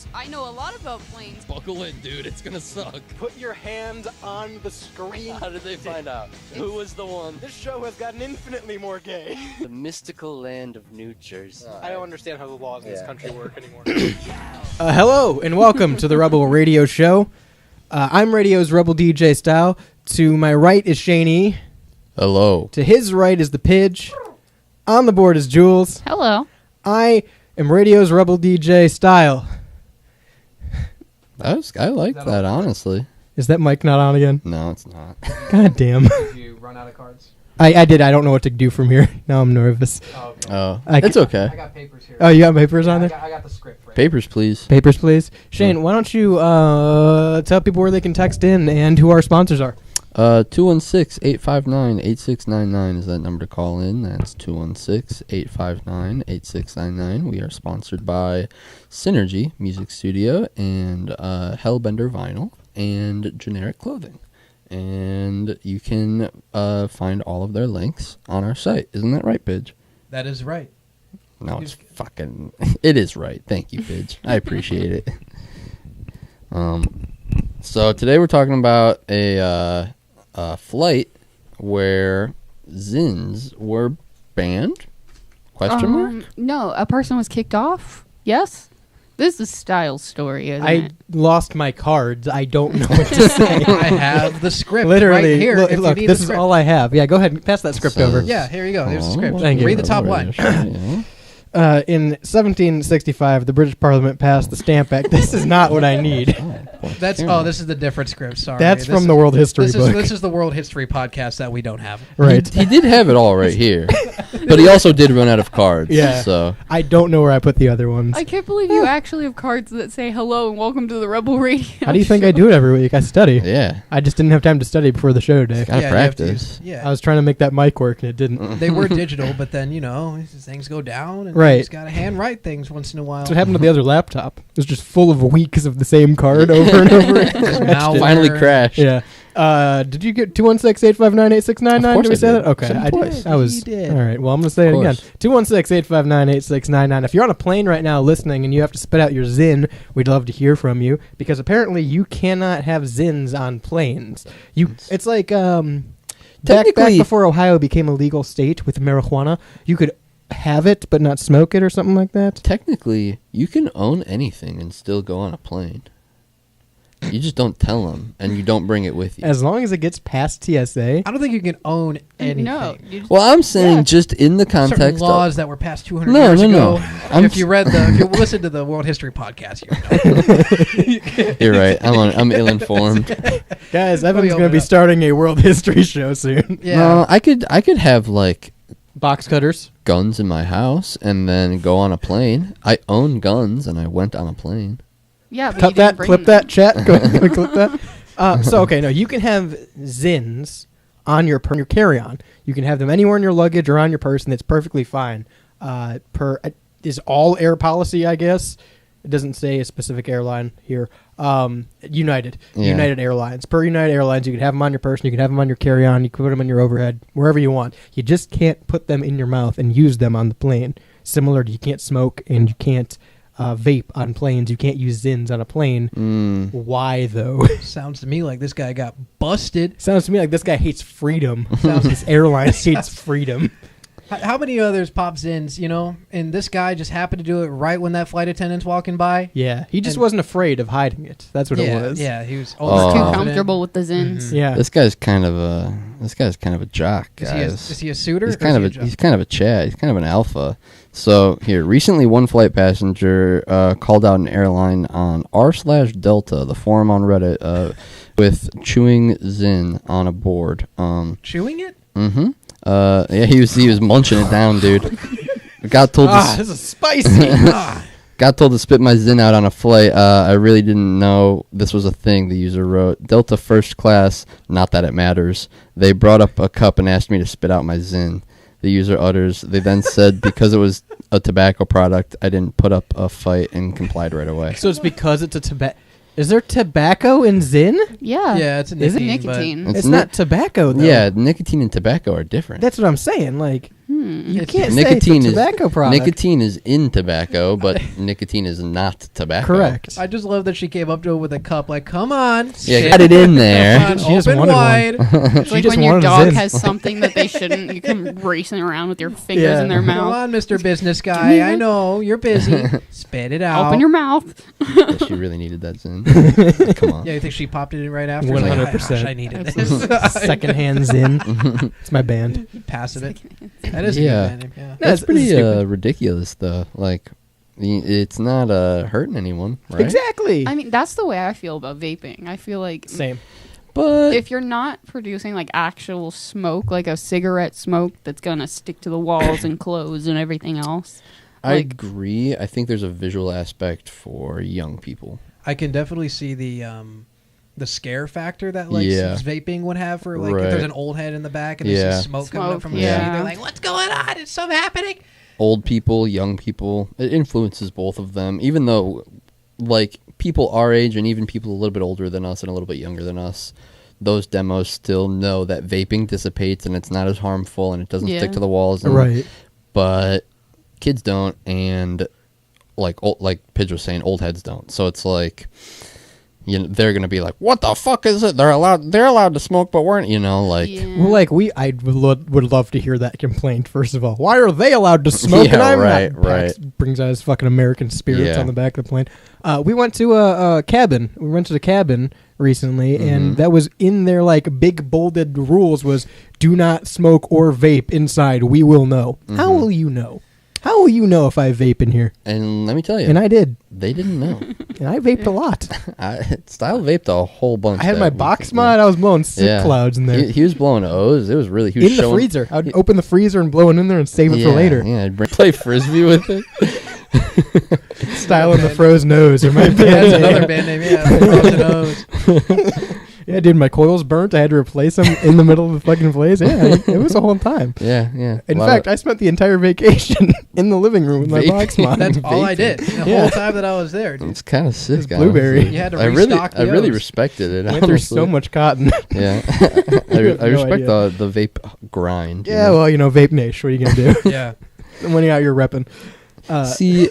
planes. I know a lot about planes. Buckle in, dude. It's gonna suck. Put your hand on the screen. How did they find out? Who was the one? This show has gotten infinitely more gay. The mystical land of New Jersey. I don't understand how the laws in this country work anymore. Hello and welcome to the Rebel Radio Show. I'm Radio's Rebel DJ Style. To my right is Shane E. Hello. To his right is the Pidge. On the board is Jules. Hello. I am Radio's Rebel DJ Style. I like that, honestly. Is that mic not on again? No, it's not. God damn. Did you run out of cards? I did. I don't know what to do from here. Now I'm nervous. Oh, okay. Oh, I it's okay. I got papers here. Oh, you got papers on there? I got the script right. Papers, please. Papers, please. Shane, why don't you tell people where they can text in and who our sponsors are? 216-859-8699 is that number to call in. That's 216-859-8699. We are sponsored by Synergy Music Studio and Hellbender Vinyl and Generic Clothing. And you can find all of their links on our site. Isn't that right, Pidge? That is right. No, it's fucking... It is right. Thank you, Pidge. I appreciate it. So today we're talking about a flight where Zins were banned? Question mark? No, a person was kicked off. Yes? This is Styles' story, isn't I it? lost my cards. I don't know what to say. I have the script Literally, right here. look, if you look, need this the is script. all I have. Yeah, go ahead and pass that script So- over. Yeah, here you go. Here's the script. Thank you. Read the top line. In 1765, the British Parliament passed the Stamp Act. This is not what I need. This is the different script. Sorry. That's This from is- the World History book. This is the World History podcast that we don't have. Right. He did have it all right here. But he also did run out of cards. Yeah. So I don't know where I put the other ones. I can't believe you actually have cards that say hello and welcome to the Rebel Radio. How do you think I do it every week? I study. yeah. I just didn't have time to study before the show today. Gotta Yeah, you have to practice. use- I was trying to make that mic work and it didn't. They were digital, but then, things go down and Right. you just got to handwrite things once in a while. That's what happened to the other laptop. It was just full of weeks of the same card over and over again. Malware. Finally crashed. Yeah. Did you get 216-859-8699? Of course Did we I say did. that? Okay. Said it twice. I was. He did. All right. Well, I'm going to say it Of again. course. 216-859-8699. If you're on a plane right now listening and you have to spit out your Zin, we'd love to hear from you because apparently you cannot have Zins on planes. It's like back Technically- before Ohio became a legal state with marijuana, you could have it but not smoke it or something like that. Technically, you can own anything and still go on a plane. You just don't tell them, and you don't bring it with you. As long as it gets past TSA. I don't think you can own anything. No. Well, I'm saying Yeah. just in the Certain context laws of... that were passed 200 No, years no, ago. no. I'm If you listened to the World History podcast, you know. You're right. I'm ill-informed. Guys, Evan's open going to it be up. starting a world history show soon. Yeah. No, I could have, like, Box cutters. guns in my house and then go on a plane. I own guns, and I went on a plane. Yeah, but Cut you that, didn't bring clip them. that, chat. Go ahead and clip that. No, you can have Zins on your carry-on. You can have them anywhere in your luggage or on your person. That's perfectly fine. Is all air policy, I guess. It doesn't say a specific airline here. United. Yeah. United Airlines. Per United Airlines, you can have them on your person. You can have them on your carry-on. You can put them on your overhead, wherever you want. You just can't put them in your mouth and use them on the plane. Similar to you can't smoke and you can't vape on planes. You can't use Zins on a plane. Why, though? Sounds to me like this guy got busted. Sounds to me like this guy hates freedom. Sounds this airline hates freedom. How many others pops in, and this guy just happened to do it right when that flight attendant's walking by? Yeah, he just And- wasn't afraid of hiding it. That's what it was. Yeah, he was Oh. Too overconfident. comfortable with the Zins. Yeah. This guy's kind of a jock, guys. Is he a suitor? He's or kind is of he a he's kind of a Chad. He's kind of an alpha. So here, recently, one flight passenger called out an airline on r/Delta, the forum on Reddit, with chewing Zin on a board. chewing it? Mm-hmm. Yeah, he was munching it down, dude. Got told this is spicy. got told to spit my Zin out on a flight. I really didn't know this was a thing. The user wrote, Delta first class. Not that it matters. They brought up a cup and asked me to spit out my Zin. The user utters. They then said because it was a tobacco product, I didn't put up a fight and complied right away. So it's because it's a tobacco. Is there tobacco in Zin? Yeah. Yeah, it's a Is it nicotine. Nicotine. It's It's not tobacco, though. Yeah, nicotine and tobacco are different. That's what I'm saying. Like, You can't Nicotine say is it's a tobacco product. Nicotine is in tobacco, but nicotine is not tobacco. Correct. I just love that she came up to it with a cup, like, come on. Yeah, shit. got it in there. Come on, She just open wanted one. wide. It's She like just when your wanted dog Zins. has something that they shouldn't. You come racing around with your fingers Yeah. in their Come mouth. on, Mr. Business Guy. I know you're busy. Spit it out. Open your mouth. Yeah, she really needed that Zin. Come on. Yeah, you think she popped it in right after? She's like, 100%. "Gosh, I needed this. Secondhand Zin. It's my band. Passing it. That is Yeah. a good band name. Yeah. That's It's pretty stupid. ridiculous, though. Like, it's not hurting anyone, right? Exactly. I mean, that's the way I feel about vaping. I feel like Same. But if you're not producing like actual smoke, like a cigarette smoke that's gonna stick to the walls and clothes and everything else. I like- agree. I think there's a visual aspect for young people. I can definitely see the scare factor that like Yeah. vaping would have for like if Right. there's an old head in the back and Yeah. there's smoke coming up Smoke, from the yeah. tree. They're like, "What's going on? It's something happening." Old people, young people, it influences both of them. Even though, like, people our age and even people a little bit older than us and a little bit younger than us, those demos still know that vaping dissipates and it's not as harmful and it doesn't Yeah. stick to the walls. And, Right. But kids don't, and like Pidge was saying, old heads don't. So it's like, you know, they're gonna be like, "What the fuck is it? They're allowed to smoke, but we're," you know, like, Yeah. Well, like I would love to hear that complaint. First of all, why are they allowed to smoke Yeah, and I'm right, not? right. Pax brings out his fucking American spirits Yeah. on the back of the plane. We went to a cabin. We rented a cabin recently, and Mhm. that was in their like big bolded rules was do not smoke or vape inside. We will know. How Mhm. will you know? How will you know if I vape in here? and let me tell you, And I did, they didn't know. and I vaped a lot. Style vaped a whole bunch. I had that my week. box mod. I was blowing sick clouds in there. He was blowing O's. It was really he was In the showing- freezer. I'd open the freezer and blow it in there and save it yeah, for later. Yeah, I'd play frisbee with it. Style in the froze nose or my That's band another name. band name. Yeah, Frozen O's. Yeah, dude, my coils burnt. I had to replace them in the middle of the fucking blaze. Yeah, it was a whole time. Yeah, yeah. In Lot fact, of- I spent the entire vacation in the living room with my Vaping. box mod. That's all I Vaping. did the Yeah. whole time that I was there, dude. it's kind of sick. It's blueberry. honestly. You had to I really, restock I the really O's. respected it. Went through honestly. so much cotton. Yeah, You have I no respect idea. the vape grind. you Yeah, know? well, you know, Vape Nation. What are you gonna do? Yeah. When you're out, you're repping. See,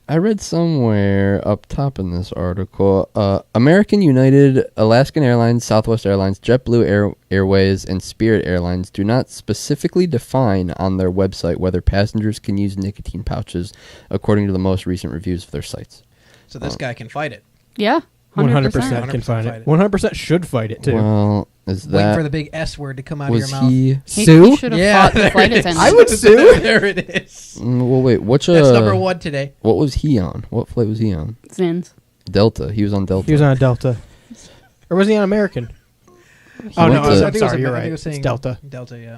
I read somewhere up top in this article, American United, Alaskan Airlines, Southwest Airlines, JetBlue Airways, and Spirit Airlines do not specifically define on their website whether passengers can use nicotine pouches, according to the most recent reviews of their sites. So this guy can fight it. Yeah. 100% 100% can fight fight it. it. 100% should fight it too. Well, is Waiting for that the big S word to come out of was your mouth. he? Sue? should have Yeah, fought the there flight it is. attendant. I would sue. There it is. Well, wait. Which That's number one today. What was he on? What flight was he on? Zins. Delta. He was on Delta. He was on a Delta, or was he on American? Oh went no, to- I'm I think it was sorry. a- You're I think right. it was It's saying Delta. Delta, yeah.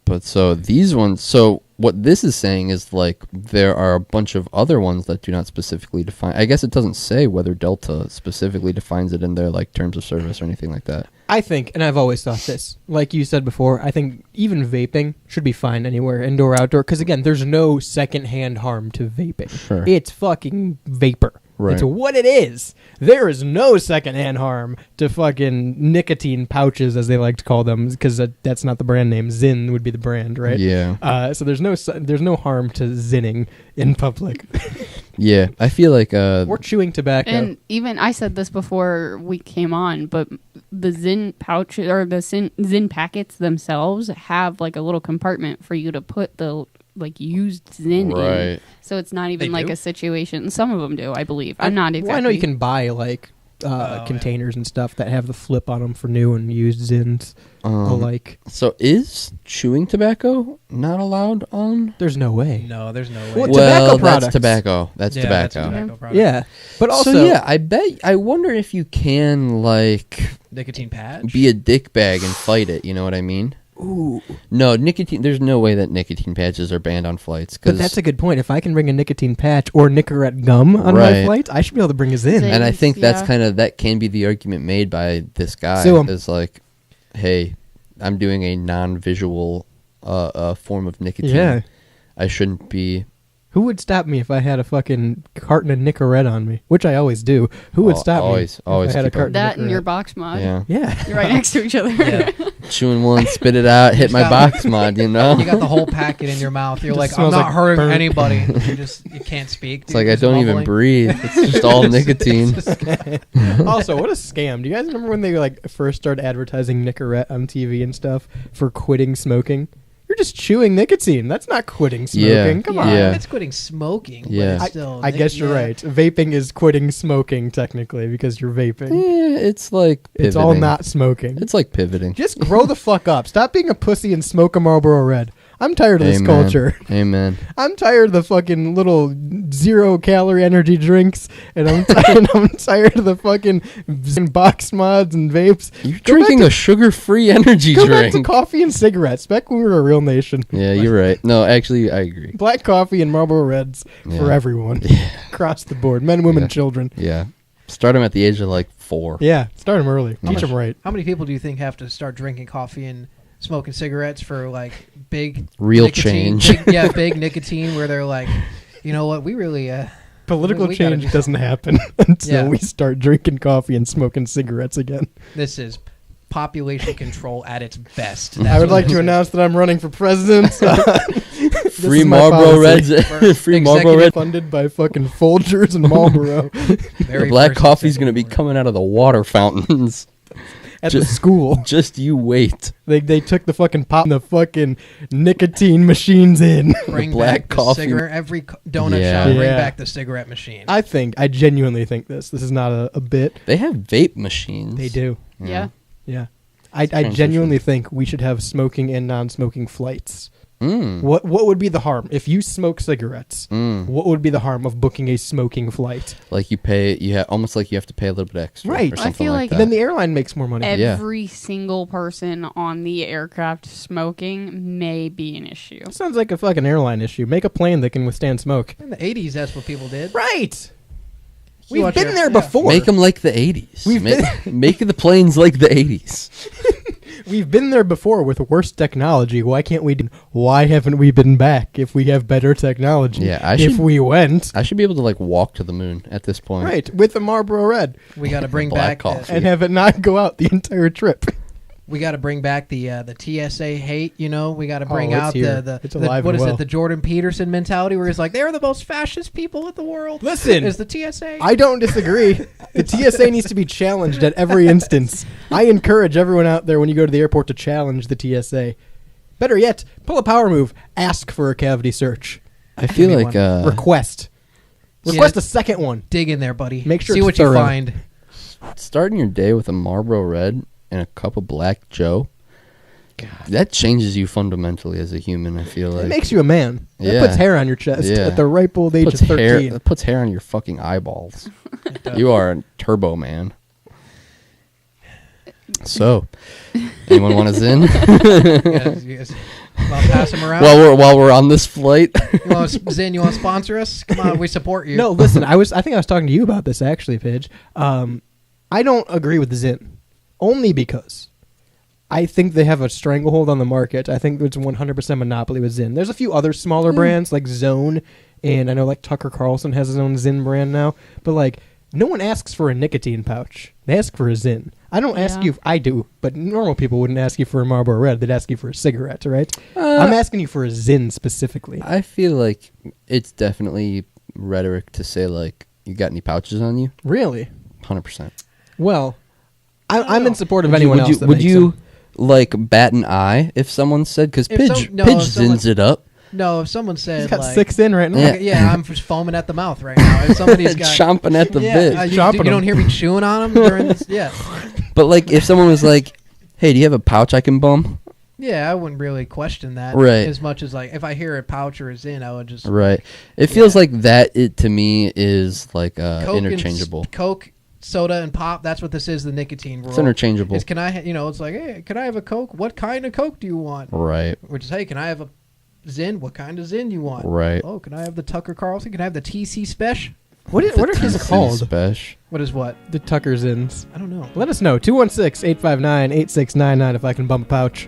But so these ones, so what this is saying is like there are a bunch of other ones that do not specifically define. I guess it doesn't say whether Delta specifically defines it in their like terms of service or anything like that. I think, and I've always thought this, like you said before, I think even vaping should be fine anywhere, indoor, outdoor, because again, there's no secondhand harm to vaping. Sure. It's fucking vapor. Right. It's what it is. There is no secondhand harm to fucking nicotine pouches, as they like to call them, because that's not the brand name. Zyn would be the brand, right? Yeah. So there's no harm to zinning in public Yeah. I feel like or chewing tobacco. And even I said this before we came on, but the Zyn pouch or the Zyn packets themselves have like a little compartment for you to put the like used Zyn in. Right. So it's not even They like do? a situation. Some of them do, I believe. I'm not exactly. Well, I know you can buy like yeah. containers and stuff that have the flip on them for new and used Zins alike. So is chewing tobacco not allowed on? There's no way. No, there's no way. Well, Well, tobacco that's products. tobacco. That's Yeah, tobacco. That's a tobacco product. Yeah, but also So yeah, I wonder if you can like Nicotine patch. be a dick bag and fight it. You know what I mean? Ooh, No, nicotine. There's no way that nicotine patches are banned on flights. but that's a good point. If I can bring a nicotine patch or Nicorette gum on my Right. flights, I should be able to bring a Zin. Zin. and I think that's Yeah. kind of that can be the argument made by this guy. Sue him. Is like, hey, I'm doing a non-visual form of nicotine. Yeah. I shouldn't be. Who would stop me if I had a fucking carton of Nicorette on me? Which I always do. Who would stop Always me? always if I had a keep a- carton that of and your Nicorette? box mod. Yeah. Yeah. You're right next to each other. Yeah. chewing one, spit it out, hit my got- box mod. You know, You got the whole packet in your mouth. You're Just like, I'm smells not like hurting burnt- anybody. You can't speak. it's like I don't even breathe. It's just all nicotine. Also, what a scam! Do you guys remember when they like first started advertising Nicorette on TV and stuff for quitting smoking? You're just chewing nicotine. That's not quitting smoking. Yeah. Come Yeah, on. Yeah. it's quitting smoking. Yeah. But it's still I guess you're right. Vaping is quitting smoking technically because you're vaping. Yeah, it's like pivoting. It's all not smoking. It's like pivoting. Just grow the fuck up. Stop being a pussy and smoke a Marlboro Red. I'm tired of this Amen. culture. Amen. I'm tired of the fucking little 0-calorie energy drinks, and I'm tired of the fucking box mods and vapes. You're Go back drinking a sugar-free energy Go back to drink. coffee and cigarettes. Back when we were a real nation. Yeah, you're right. No, actually, I agree. Black coffee and Marlboro Reds Yeah. for everyone. Yeah. Across the board. Men, women, Yeah. children. Yeah. Start them at the age of like 4. Yeah, start them early. Yeah. Teach them right. How many people do you think have to start drinking coffee and smoking cigarettes for like big Real nicotine, change. big nicotine where they're like, you know what, we really Political we gotta change do doesn't happen until Yeah. we start drinking coffee and smoking cigarettes again. this is population control at its best. I That's would what like this to is. announce that I'm running for president. This Free is my Marlboro policy. Reds. Free Marlboro Executive Reds. Funded by fucking Folgers and Marlboro Very The black first coffee's and going to be second coming out of the water fountains. at the Just- school. Just you wait. They took the fucking pop and the fucking nicotine machines in. Bring black back the coffee. cigarette. Every donut Yeah. shop, bring Yeah. back the cigarette machine. I genuinely think this. This is not a bit. They have vape machines. They do. Yeah. Yeah. I transition. genuinely think we should have smoking and non-smoking flights. Mm. What would be the harm if you smoke cigarettes? Mm. What would be the harm of booking a smoking flight? Like you pay, almost like you have to pay a little bit extra. Right. Or I something feel like like that. Then the airline makes more money. Yeah. Every single person on the aircraft smoking may be an issue. Sounds like a fucking airline issue. Make a plane that can withstand smoke. In the 80s, that's what people did. Right. You We've watch been your- there yeah. before. Make them like the 80s. We've Make the planes like the 80s. We've been there before with worse technology. Why can't we? Why haven't we been back if we have better technology? Yeah, if we went I should be able to like walk to the moon at this point. right with the Marlboro Red We got to bring Black back coffee. and have it not go out the entire trip. we got to bring back the TSA hate. You know, we got to bring it's out here. the It's alive what and is well. it? The Jordan Peterson mentality, where he's like, they're the most fascist people in the world. Listen, is the TSA? I don't disagree. The TSA needs to be challenged at every instance. I encourage everyone out there when you go to the airport to challenge the TSA. Better yet, pull a power move. Ask for a cavity search. I feel me like one. Request. Yeah. Request a second one. Dig in there, buddy. Make sure See it's what you thorough. find. starting your day with a Marlboro Red and a cup of Black Joe. That changes you fundamentally as a human. I feel like It makes you a man. It Yeah. puts hair on your chest Yeah. at the ripe old age puts of 13. hair. It puts hair on your fucking eyeballs. It does. You are a turbo man. So, anyone want a Zin? You guys want to pass them around? while we're on this flight, Zin, you want to sponsor us? Come on, we support you. No, listen, I think I was talking to you about this actually, Pidge. I don't agree with Zyn. Only because I think they have a stranglehold on the market. I think it's 100% monopoly with Zyn. There's a few other smaller brands like Zone, and I know like Tucker Carlson has his own Zyn brand now, but like no one asks for a nicotine pouch. They ask for a Zyn. I don't ask Yeah. you. I do, but normal people wouldn't ask you for a Marlboro Red. They'd ask you for a cigarette, right? I'm asking you for a Zyn specifically. I feel like it's definitely rhetoric to say like, "You got any pouches on you?" Really? 100%. Well, I'm know. in support of Would you- anyone would else. you, that would makes you them. like bat an eye if someone said because If Pidge some- no, Pidge if someone- zins it up, No, if someone said He's got like, 6 in right now. Yeah. yeah, I'm just foaming at the mouth right now. If somebody's got chomping at the yeah, bit. you, Chomping you don't them. hear me chewing on them during this. Yeah, But like, if someone was like, "Hey, do you have a pouch I can bum?" yeah, I wouldn't really question that Right. as much as like if I hear a pouch or a Zin, I would just Right. It feels Yeah. like that. It to me is like Coke and interchangeable. Coke, soda, and pop. That's what this is. The nicotine rule. It's interchangeable. Is can I? It's like, hey, can I have a Coke? What kind of Coke do you want? Right. Which is, hey, can I have a Zin? What kind of Zin you want? Right. Oh, can I have the Tucker Carlson? Can I have the TC Special? What are his called? Spesh. What is what? The Tucker Zins. I don't know. Let us know. 216-859-8699 if I can bump a pouch.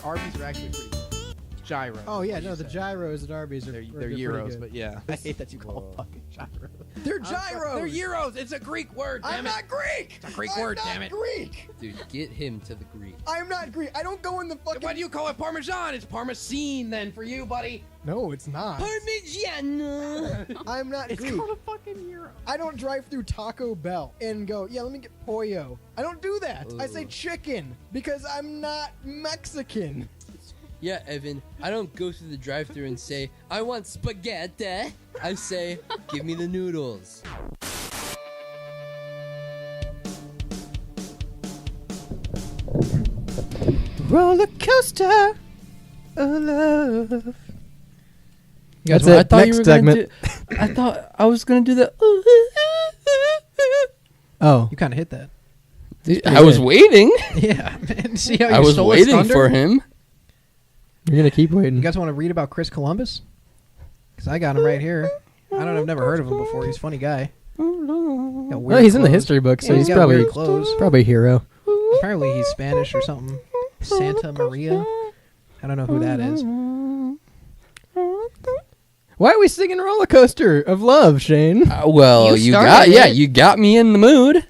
Arby's are actually pretty good. Gyro. Oh yeah, like no, you the said. gyros at Arby's are They're pretty gyros, good. but yeah. I hate that you call them fucking gyros. They're gyros. They're gyros. It's a Greek word. Damn I'm it. not Greek. It's a Greek I'm word. not Damn it. Greek. Dude, get him to the Greek. I'm not Greek. I don't go in the fucking. Why do you call it Parmesan? It's Parmesan then for you, buddy. No, it's not. Parmigiano. I'm not It's Greek. called a fucking gyro. I don't drive through Taco Bell and go, yeah, let me get pollo. I don't do that. I say Ugh. chicken because I'm not Mexican. Yeah, Evan, I don't go through the drive-thru and say, I want spaghetti. I say, give me the noodles. Roller coaster of love. guys That's want- it. Next segment. I thought I was gonna do the. Oh, You kind of hit that. Dude, I was good. waiting. Yeah, man. See how you I was stole his waiting thunder? for him. you're gonna keep waiting. You guys want to read about Chris Columbus? Because I got him right here. I've never heard of him before. He's a funny guy. Well, he's in the history book, so Yeah, he's got probably weird clothes. probably a hero. Apparently he's Spanish or something. Santa Maria. I don't know who that is. Why are we singing Roller Coaster of Love, Shane? Well, You you started got it. you got me in the mood.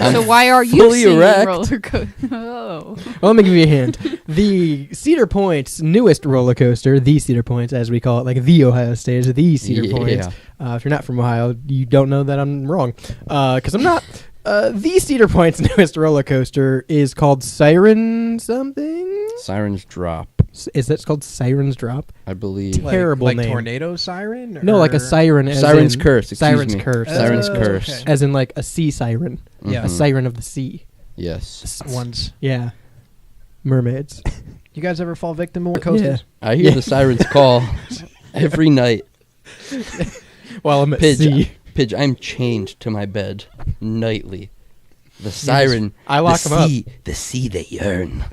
So why are you fully singing erect. roller coaster? Oh. Well, let me give you a hint. The Cedar Point's newest roller coaster, the Cedar Point's, as we call it, like the Ohio State, is the Cedar Yeah. Point's. If you're not from Ohio, you don't know that I'm wrong, because I'm not. The Cedar Point's newest roller coaster is called Siren something. Sirens drop, Is that called Siren's Drop? I believe. Terrible like name. tornado siren? No, like a Or- siren. As Siren's in- curse. Excuse Siren's me. curse. Siren's Oh, curse. okay. As in like a sea siren. Yeah. A siren of the sea. Yes. Ones. Yeah. Mermaids. You guys ever fall victim of coasters? I hear the sirens call every night. While I'm at Pidge, sea. Pidge, I'm chained to my bed nightly. The siren. I lock the him up. sea, The sea, they yearn.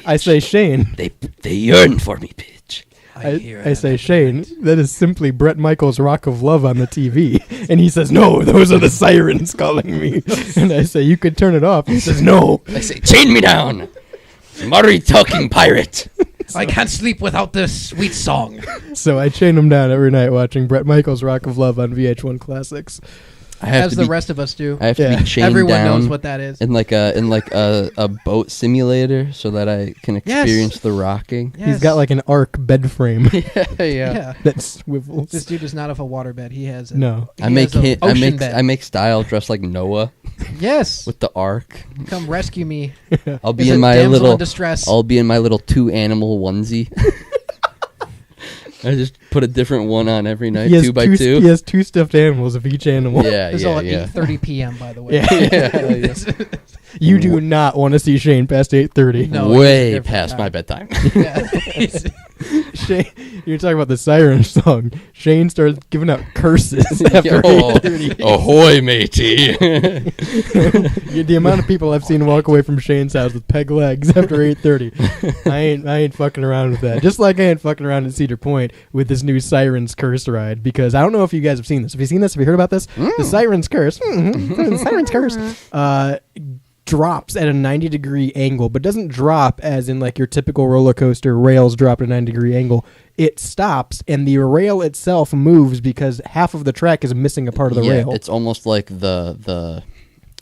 I say, Shane. They yearn for me, Pidge. I say, Shane, that is simply Bret Michaels' Rock of Love on the TV. And he says, no, those are the sirens calling me. And I say, you could turn it off. He says, no. I say, chain me down, Murray talking pirate. I can't sleep without this sweet song. So I chain him down every night watching Bret Michaels' Rock of Love on VH1 Classics. I have As to the be, rest of us do. I have to Yeah. be chained Everyone down knows what that is. in like a boat simulator so that I can experience the rocking. Yes. He's got like an arc bed frame Yeah. that swivels. This dude does not have a waterbed. He has a, No. he I make has a ocean bed. I make style dressed like Noah Yes. with the ark. Come rescue me. I'll be As a in my damsel little in distress. I'll be in my little 2-animal onesie. I just put a different one on every night, He has 2 by He 2. has two stuffed animals of each animal. Yeah, This is all yeah, at yeah. 8:30 p.m. By the way. Yeah. You do not want to see Shane past 8:30. No, Way it's a different past time. my bedtime. Yeah. Shane, you're talking about the siren song. Shane starts giving out curses after Oh, 8:30. ahoy, matey! The amount of people I've seen walk away from Shane's house with peg legs after 8:30. I ain't fucking around with that. Just like I ain't fucking around at Cedar Point with this new Siren's Curse ride, because I don't know if you guys have seen this. Have you seen this? Have you heard about this? The Siren's Curse. The Siren's Curse. Drops at a 90-degree angle, but doesn't drop as in like your typical roller coaster rails drop at a 90-degree angle. It stops, and the rail itself moves because half of the track is missing a part of the Yeah, rail. it's almost like the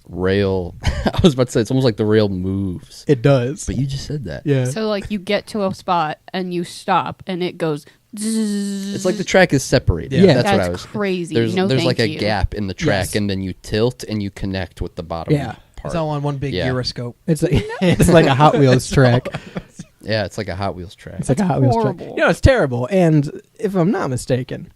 rail. I was about to say it's almost like the rail moves, It does. but you just said that. Yeah. So like you get to a spot and you stop and it goes It's like the track is separated. Yeah. That's what I That's was. crazy. There's No, there's thank like a you. gap in the track, Yes. and then you tilt and you connect with the bottom Yeah. part. It's all on one big Yeah. gyroscope. It's like it's like a Hot Wheels track. Yeah, it's like a Hot Wheels track. It's like a Hot Wheels track. horrible. You know, it's terrible. And if I'm not mistaken,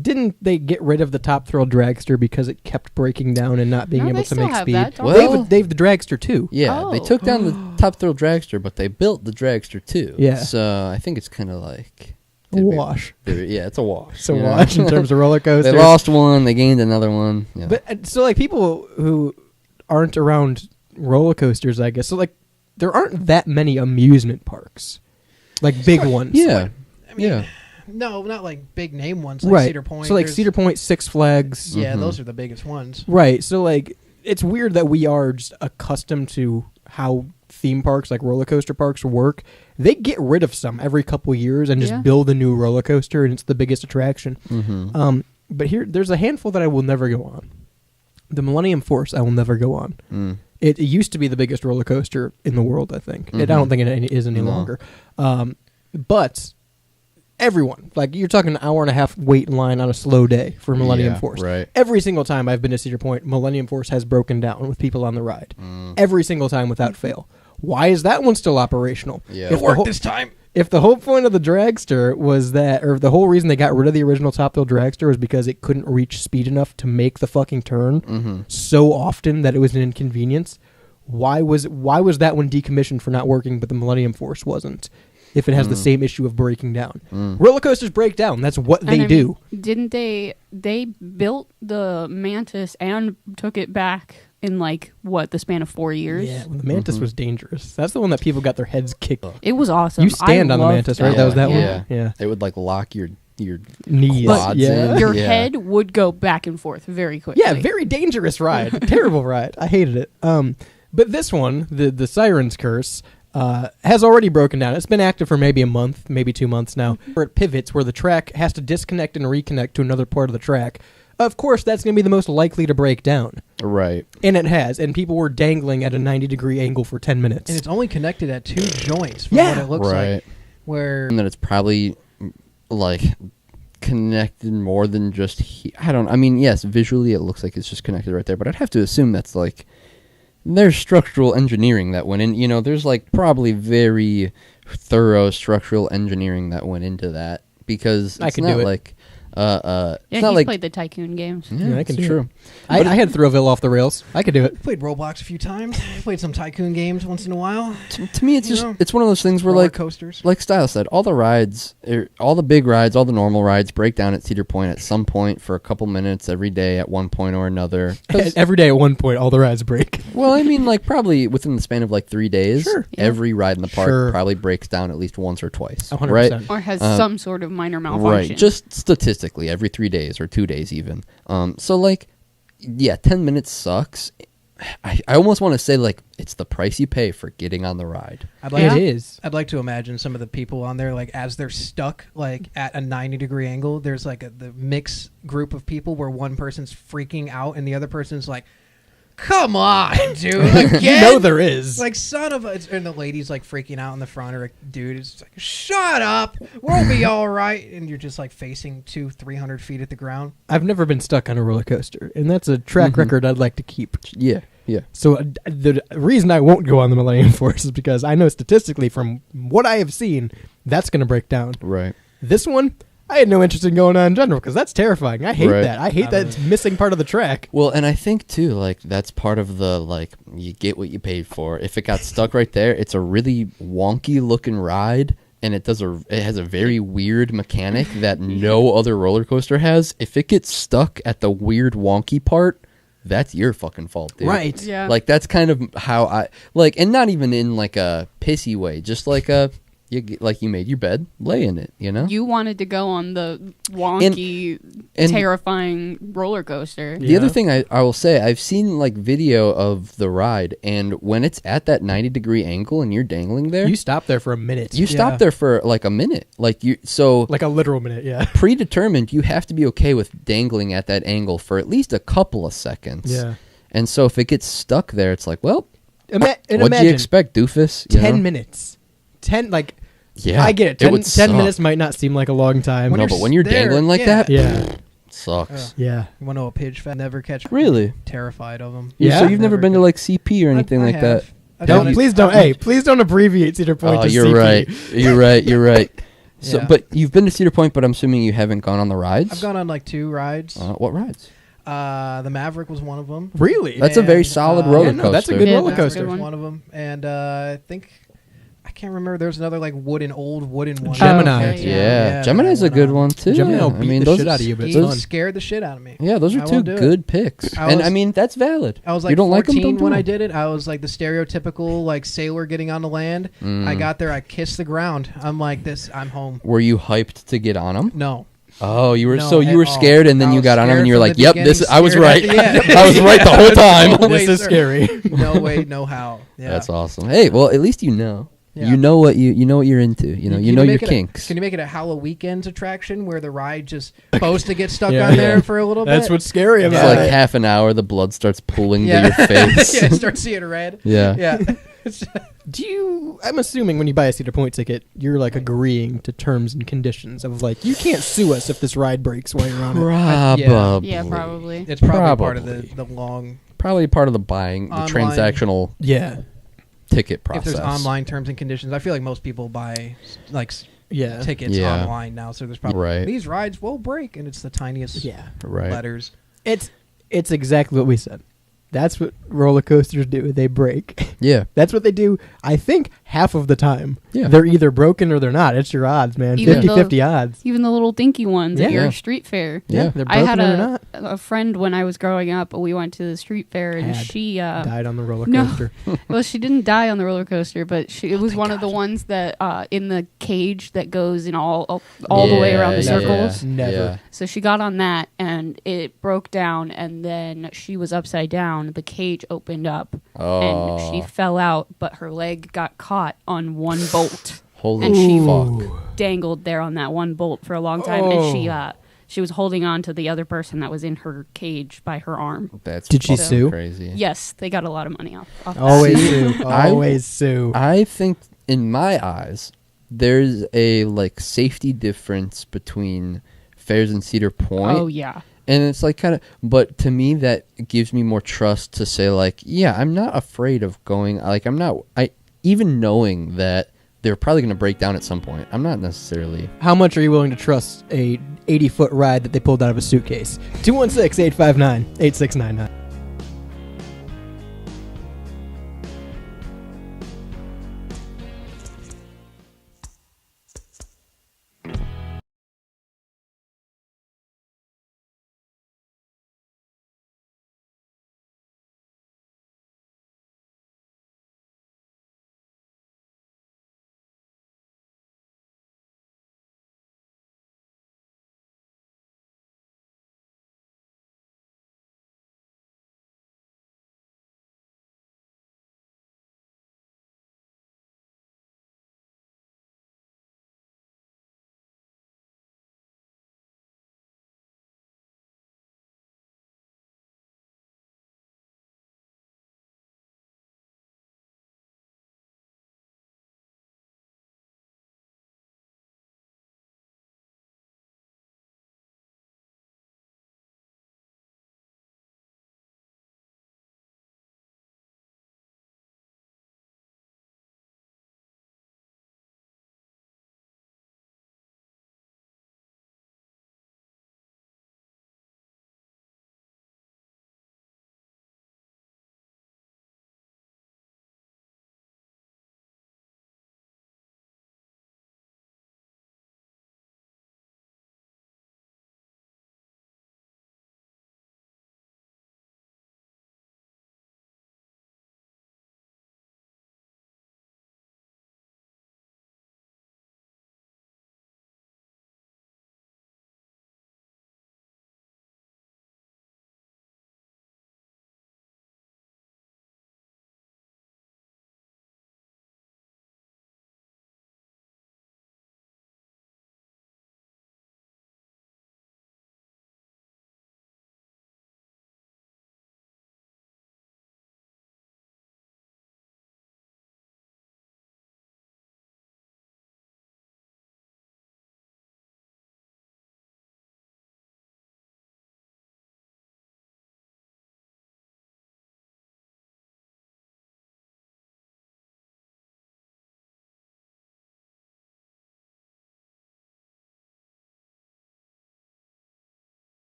didn't they get rid of the Top Thrill Dragster because it kept breaking down and not being No, able they to still make have speed? that, don't Well- They have the Dragster too. Yeah, they Oh. took down the Top Thrill Dragster, but they built the Dragster too. Yeah. So I think it's kind of like A wash. Yeah, it's a wash. It's a you know? wash in terms of roller coasters. They lost one, they gained another one. Yeah. But so like people who aren't around roller coasters, I guess. So like there aren't that many amusement parks, like big ones. yeah, I mean, yeah. No, not like big name ones like Right. Cedar Point. So like There's- Cedar Point, Six Flags. Yeah, Mhm. those are the biggest ones. Right. So like it's weird that we are just accustomed to how theme parks like roller coaster parks work. They get rid of some every couple years and just Yeah. build a new roller coaster, and it's the biggest attraction. Mm-hmm. But there's a handful that I will never go on. The Millennium Force I will never go on. Mm. It used to be the biggest roller coaster in the world, I think. I Mhm. don't think it is any No. longer. But everyone, like you're talking an hour and a half wait in line on a slow day for Millennium Yeah, Force. right. Every single time I've been to Cedar Point, Millennium Force has broken down with people on the ride. Mm. Every single time without fail. Why is that one still operational? Yeah. If It the worked whole- this time. if the whole point of the dragster was that, or the whole reason they got rid of the original Top Thrill dragster was because it couldn't reach speed enough to make the fucking turn Mm-hmm. so often that it was an inconvenience, why was that one decommissioned for not working, but the Millennium Force wasn't? If it has the same issue of breaking down, roller coasters break down. That's what they And I do. mean, didn't they built the Mantis and took it back in like what, the span of 4 years? Yeah, well, the Mantis was dangerous. That's the one that people got their heads kicked. It was awesome. You stand I on the loved Mantis, right? That was that Yeah. one. Yeah, It would like lock your knees. quads yeah. in. Your Yeah. head would go back and forth very quickly. Yeah, very dangerous ride. Terrible ride. I hated it. But this one, the Siren's Curse, has already broken down. It's been active for maybe a month, maybe 2 months now. Where it pivots, where the track has to disconnect and reconnect to another part of the track. Of course, that's going to be the most likely to break down. Right. And it has. And people were dangling at a 90-degree angle for 10 minutes. And it's only connected at 2 joints from Yeah. what it looks Right. like. Where And that it's probably like connected more than just I mean, yes, visually it looks like it's just connected right there, but I'd have to assume that's like there's structural engineering that went in. You know, there's like probably very thorough structural engineering that went into that because it's I could not do it. like Yeah, it's not he's like played the Tycoon games. Yeah, I can it's do true. I had Thrillville off the rails. I could do it. played Roblox a few times. Played some Tycoon games once in a while. To me, it's You just know, it's one of those things where Roller like coasters. like Style said, all the rides, all the big rides, all the normal rides break down at Cedar Point at some point for a couple minutes every day at one point or another. 'Cause- Every day at one point, all the rides break. well, I mean, like probably within the span of like 3 days, Sure. Yeah. every ride in the park Sure. probably breaks down at least once or twice. 100%. Right? Or has Uh, some sort of minor malfunction. Right. Just statistically, every 3 days or 2 days even. So like, yeah, 10 minutes sucks. I almost want to say like it's the price you pay for getting on the ride. I'd like Yeah. It is. I'd like to imagine some of the people on there, like as they're stuck, like at a 90-degree angle. There's like the mix group of people where one person's freaking out and the other person's like, "Come on, dude!" Again? You know there is. Like son of a, and the lady's like freaking out in the front, or a dude is like, "Shut up, we'll be all right." And you're just like facing 200-300 feet at the ground. I've never been stuck on a roller coaster, and that's a track record I'd like to keep. Yeah. Yeah. So the reason I won't go on the Millennium Force is because I know statistically from what I have seen, that's going to break down. Right. This one, I had no interest in going on in general because that's terrifying. I hate Right. that. I hate that it's missing part of the track. Well, and I think too, like that's part of the like you get what you paid for. If it got stuck right there, it's a really wonky looking ride, and it has a very weird mechanic that no other roller coaster has. If it gets stuck at the weird wonky part, that's your fucking fault, dude. Right. Yeah. Like that's kind of how I like, and not even in like a pissy way, just like you made your bed, lay in it, you know. You wanted to go on the wonky, and- terrifying roller coaster. The other Yeah. thing I will say, I've seen like video of the ride, and when it's at that 90-degree angle and you're dangling there, You stop there for a minute. you stop there for like a minute. Like like a literal minute, yeah. predetermined, you have to be okay with dangling at that angle for at least a couple of seconds. Yeah. And so if it gets stuck there, it's like, well, And what'd imagine you expect, doofus? You 10 know? minutes. 10, like, Yeah, I get it. It 10, would 10 suck. minutes might not seem like a long time. When No, you're but when you're there, dangling like yeah. that, Yeah. sucks. Yeah. You want to know a pigeon fat? Never catch. Really? Terrified of them. Yeah? So you've never been to like CP or anything like that? Don't please don't. Hey, please don't abbreviate Cedar Point Oh, to you're CP. right. You're right. You're right. So, Yeah. but you've been to Cedar Point, but I'm assuming you haven't gone on the rides. I've gone on like 2 rides. What rides? The Maverick was one of them. Really? That's a very And, solid yeah, roller no, coaster. that's a good Yeah, roller that's a coaster. good was one. one of them, and I think I can't remember. There's another like old wooden one. Gemini. okay, Yeah, Yeah, Gemini's that a good one, one too. Gemini will I beat mean, the those shit are- out of you, but it's He fun. scared the shit out of me. Yeah, those are I two won't do it. good picks, I and I was- mean that's valid. I was like you don't like 'em, 14 don't do when I 'em. did it. I was like the stereotypical like sailor getting on the land. Mm. I got there, I kissed the ground. I'm like this. I'm home. Were you hyped to get on them? No, Oh, you were. No, so you at were all. scared, and then I you was got on them, scared and you were from like, the "Yep, beginning, I was scared right. at the end. I was right the whole time." No This way, is sir. scary. No way, no how. Yeah. That's awesome. Hey, well, at least you know. Yeah. You know what you know what you're into. You know Can you know your make it kinks. Can you make it a Halloween's attraction where the ride just supposed to get stuck Yeah. on there for a little bit? That's what's scary It's about like it. half an hour. The blood starts pooling Yeah. to your face. yeah, start seeing red. Yeah. Yeah. Do you? I'm assuming when you buy a Cedar Point ticket, you're like agreeing to terms and conditions of like you can't sue us if this ride breaks while you're on it. Probably. Yeah, probably. It's probably part of Probably. the long. Probably part of the buying, the Online. transactional Yeah, ticket process. If there's online terms and conditions, I feel like most people buy like yeah, tickets Yeah. online now. So there's probably Right. these rides will break, and it's the tiniest yeah. Right. letters. It's exactly what we said. That's what roller coasters do. They break. Yeah. That's what they do. I think half of the time. Yeah. They're either broken or they're not. It's your odds, man. Even 50-50 odds. Even the little dinky ones at Yeah. your street fair. Yeah. They're I broken had or they're not. a friend when I was growing up. We went to the street fair, and Had. she Died on the roller no. coaster. well, she didn't die on the roller coaster, but it was thank one of the God. ones that in the cage that goes in all the way around the Yeah, circles. Never. Yeah. So she got on that, and it broke down, and then she was upside down. The cage opened up, Oh. and she fell out, but her leg got caught on one bolt, Holy and she fuck. dangled there on that one bolt for a long time, and Oh. she was holding on to the other person that was in her cage by her arm. That's Did she fucking sue? Crazy. Yes, they got a lot of money off that. Always sue. I- Always sue. I think in my eyes, there's a like safety difference between fairs and Cedar Point. Oh yeah. And it's like kind of, but to me, that gives me more trust to say, like, yeah, I'm not afraid of going. Like, even knowing that they're probably going to break down at some point, I'm not necessarily. How much are you willing to trust a 80-foot ride that they pulled out of a suitcase? 216-859-8699.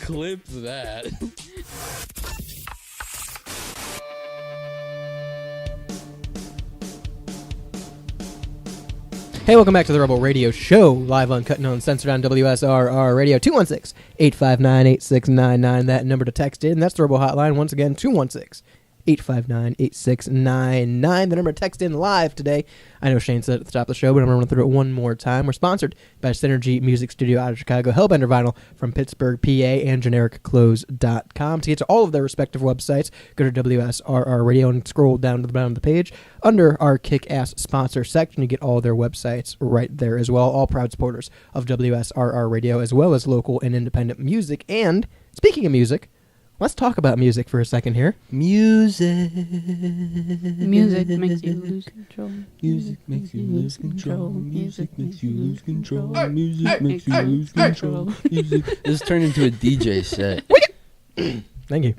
Clip that. Hey, welcome back to the Rebel Radio Show, live uncut and uncensored on WSRR Radio, 216-859-8699, that number to text in. That's the Rebel hotline, once again, 216-859-8699, the number to text in live today. I know Shane said it at the top of the show, but I'm going to run through it one more time. We're sponsored by Synergy Music Studio out of Chicago, Hellbender Vinyl from Pittsburgh, PA, and GenericClothes.com. To get to all of their respective websites, go to WSRR Radio and scroll down to the bottom of the page. Under our kick-ass sponsor section, you get all their websites right there as well. All proud supporters of WSRR Radio, as well as local and independent music. And speaking of music, let's talk about music for a second here. Music. Music makes you lose control. Music makes you lose control. Music makes you lose control. Hey, Music hey, makes you hey, lose hey. control. Music. This turned into a DJ set. Thank you.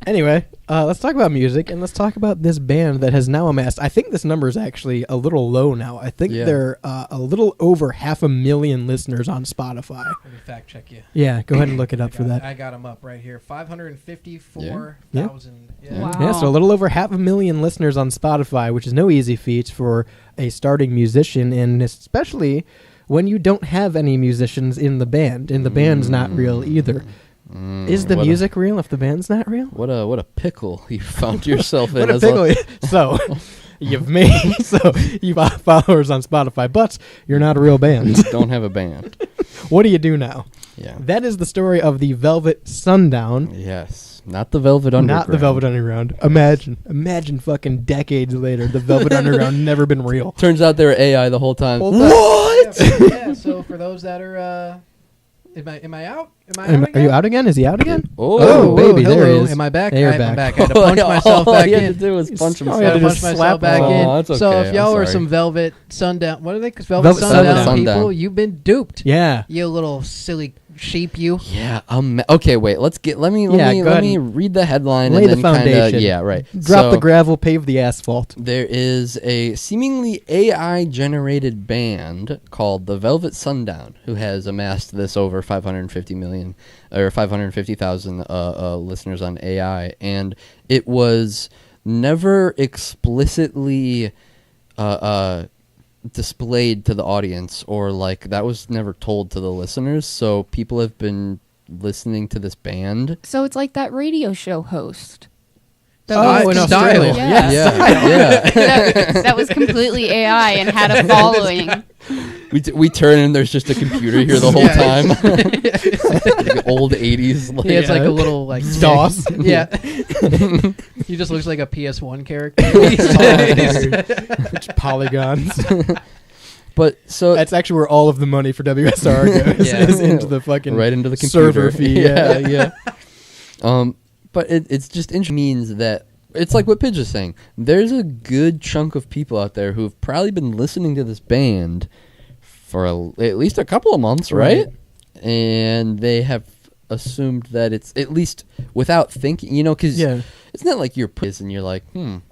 Anyway, let's talk about music, and let's talk about this band that has now amassed, I think this number is actually a little low now. I think Yeah. they're a little over 500,000 listeners on Spotify. Let me fact check you. Yeah, go ahead and look it up for that. I got them up right here. 554,000. Yeah. Wow. Yeah, so a little over 500,000 listeners on Spotify, which is no easy feat for a starting musician, and especially when you don't have any musicians in the band, and the band's not real either. Is the what a- music real if the band's not real? What a pickle you found yourself in. What a as pickle. So, you've made, so you've got followers on Spotify, but you're not a real band. Don't have a band. What do you do now? Yeah. That is the story of the Velvet Sundown. Yes. Not the Velvet Underground. Not the Velvet Underground. Imagine fucking decades later, the Velvet Underground never been real. Turns out they were AI the whole time. What? Yeah, so for those that are, am I out? Am I out Are again? you out again? Is he out again? Oh, baby, there hello. he is. Am I back? There you're I'm back. back. I had to punch myself All back he had in. to do was punch Oh, himself. yeah, I to punched just myself slap back him. in. Oh, that's So okay. if y'all I'm are sorry. some Velvet Sundown, what are they? Velvet Velvet Sundown Sundown. people, you've been duped. Yeah. You little silly sheep, you. Yeah. Okay. Wait. Let me Yeah, go ahead me read the headline lay and the then kinda, foundation. yeah. Right. Drop So, the gravel, pave the asphalt. There is a seemingly AI-generated band called the Velvet Sundown who has amassed this over 550 million or 550,000 listeners on AI, and it was never explicitly displayed to the audience, or like that was never told to the listeners. So people have been listening to this band. So it's like that radio show host. Oh, in Style. Australia. Yeah. Yeah. That was completely AI and had a following. We turn and there's just a computer here the whole Yeah. time. Like old 80s. Like, Yeah, it's like a little like DOS. Yeah. He just looks like a PS1 character. Which polygons. But so That's actually where all of the money for WSR goes. Yeah. Is into the fucking right into the computer. server fee. Yeah. But it's just interesting means that it's like what Pidge is saying. There's a good chunk of people out there who've probably been listening to this band for at least a couple of months, right? And they have assumed that it's at least without thinking, because Yeah. it's not like you're pissed and you're like,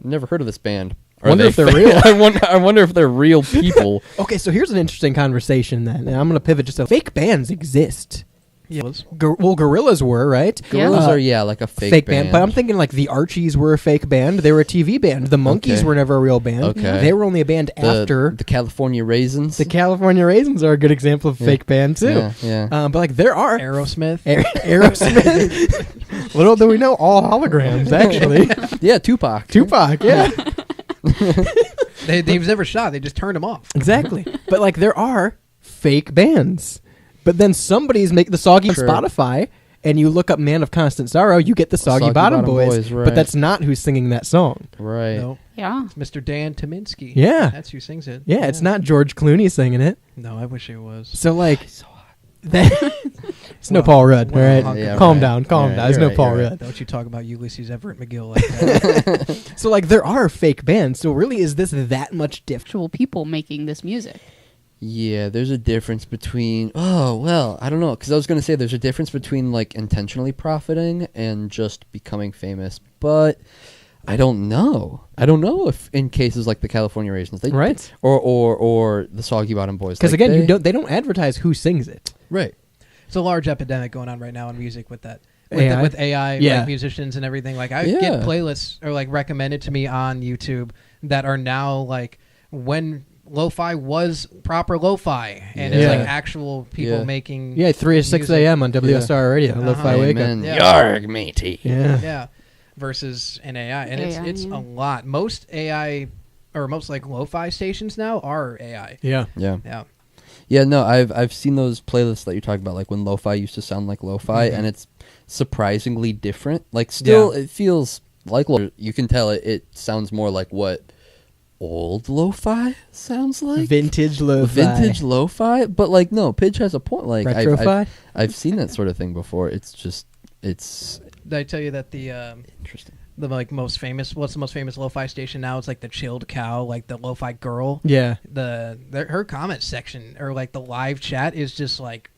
never heard of this band. I wonder if they're fake? real. I wonder if they're real people. Okay, so here's an interesting conversation then. And I'm going to pivot just to fake bands exist. Yes. Well, Gorillas were, right? Yeah. Gorillas Uh, are like a fake band. But I'm thinking like the Archies were a fake band. They were a TV band. The Monkees Okay. were never a real band. Okay. They were only a band after. the California Raisins. The California Raisins are a good example of Yeah. fake band too. Yeah, yeah. But like there are Aerosmith. Aerosmith. Little do we know, all holograms actually. Yeah, Tupac. Tupac, yeah, They've never shot. They just turned them off. exactly. But like there are fake bands. But then somebody's make the Soggy Sure. Spotify, and you look up "Man of Constant Sorrow," you get the Soggy Bottom Boys. right. But that's not who's singing that song. Right. No, Yeah. it's Mr. Dan Tominski. Yeah. That's who sings it. Yeah, it's not George Clooney singing it. No, I wish it was. So like, it's no Paul Rudd. All right, Yeah, calm right. down, calm Yeah, down. There's you're no right, Paul you're right. Rudd. Don't you talk about Ulysses Everett McGill like that. So like, there are fake bands. So really, is this that much different? Actual people making this music. Yeah, there's a difference between. Oh well, I don't know, because I was gonna say there's a difference between like intentionally profiting and just becoming famous, but I don't know. I don't know if in cases like the California Raisins, they, Right. or the Soggy Bottom Boys, Because like again, they don't advertise who sings it. right. It's a large epidemic going on right now in music with that. AI? With AI, Yeah. like musicians and everything. Like I Yeah. get playlists or like recommended to me on YouTube that are now like when lo-fi was proper lo-fi and it's Yeah. like actual people Yeah. making 3 to 6 music. a.m. on WSR radio. Uh-huh. Lo-fi wake up. Amen. Yeah. Yarg, matey. Yeah. Yeah, versus an AI, and AI, it's yeah. a lot. Most AI or most like lo-fi stations now are AI. Yeah. Yeah. Yeah, Yeah, no, I've seen those playlists that you're talking about, like when lo-fi used to sound like lo-fi, Mhm. and it's surprisingly different. Like, still, Yeah. it feels like you can tell it sounds more like what old lo-fi sounds like. Vintage lo-fi. Vintage lo-fi, but like no, Pidge has a point. Like Retro-fi? I've seen that sort of thing before. It's did I tell you that the interesting. like most famous? What's the most famous lo-fi station now? It's like the Chilled Cow, like the lo-fi girl. Yeah. Her comment section or like the live chat is just like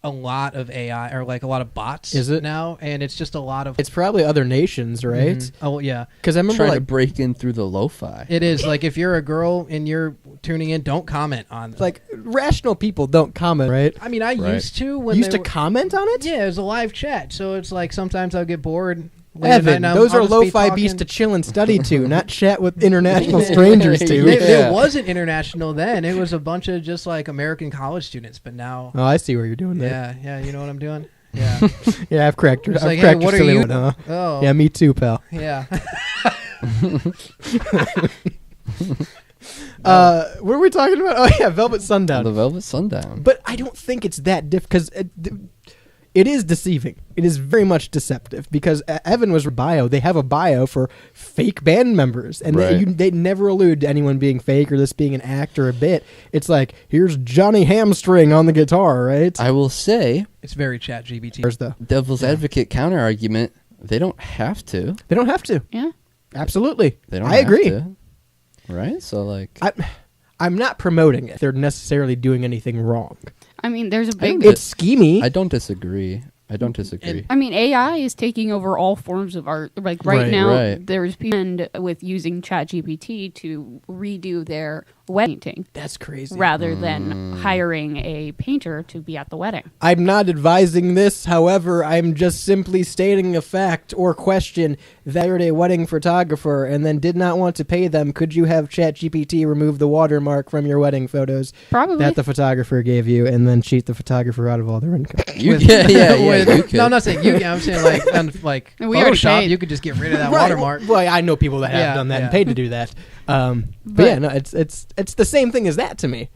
a lot of AI or like a lot of bots. Is it? now? And it's just a lot of It's probably other nations, right? Mhm. Oh yeah, Because I remember Trying to like break in through the lo-fi. it is. Like if you're a girl and you're tuning in, don't comment on. like rational people don't comment, right? I mean, I Right. used to when Used they to were- comment on it? Yeah, it was a live chat, so it's like sometimes I'll get bored. late at night Evan, and those I'll are just be lo-fi talking. beats to chill and study to, not chat with international strangers to. Yeah. It wasn't international then. It was a bunch of just like American college students. But now, Oh, I see what you're doing there. yeah, you know what I'm doing. Yeah. Yeah, I've cracked your, It's I've like, cracked hey, what your are silly you? one, huh? Oh, Yeah, me too, pal. yeah. What were we talking about? Oh, yeah, Velvet Sundown. The Velvet Sundown. But I don't think it's that because it is deceiving. It is very much deceptive because Evan was bio. They have a bio for fake band members, and Right. they never allude to anyone being fake or this being an act or a bit. It's like here's Johnny Hamstring on the guitar, right? I will say, It's very chat GBT. There's the devil's advocate counter argument. They don't have to. they don't have to. Yeah. Absolutely, They don't. I have agree. to. Right. So like, I'm not promoting it. They're necessarily doing anything wrong. I mean, there's a big. don't- It's schemy. I don't disagree. I don't disagree. I mean, AI is taking over all forms of art. Like right, Right. now, Right. there's people with using ChatGPT to redo their wedding painting That's crazy. rather than hiring a painter to be at the wedding. I'm not advising this, however, I'm just simply stating a fact or question that hired a wedding photographer and then did not want to pay them. Could you have ChatGPT remove the watermark from your wedding photos Probably. that the photographer gave you and then cheat the photographer out of all their income? With- you could. No, I'm not saying you. I'm saying like on like We already Photoshop, paid. you could just get rid of that Right. watermark. Well, I know people that have Yeah, done that and yeah. paid to do that. But But- yeah, no, it's the same thing as that to me.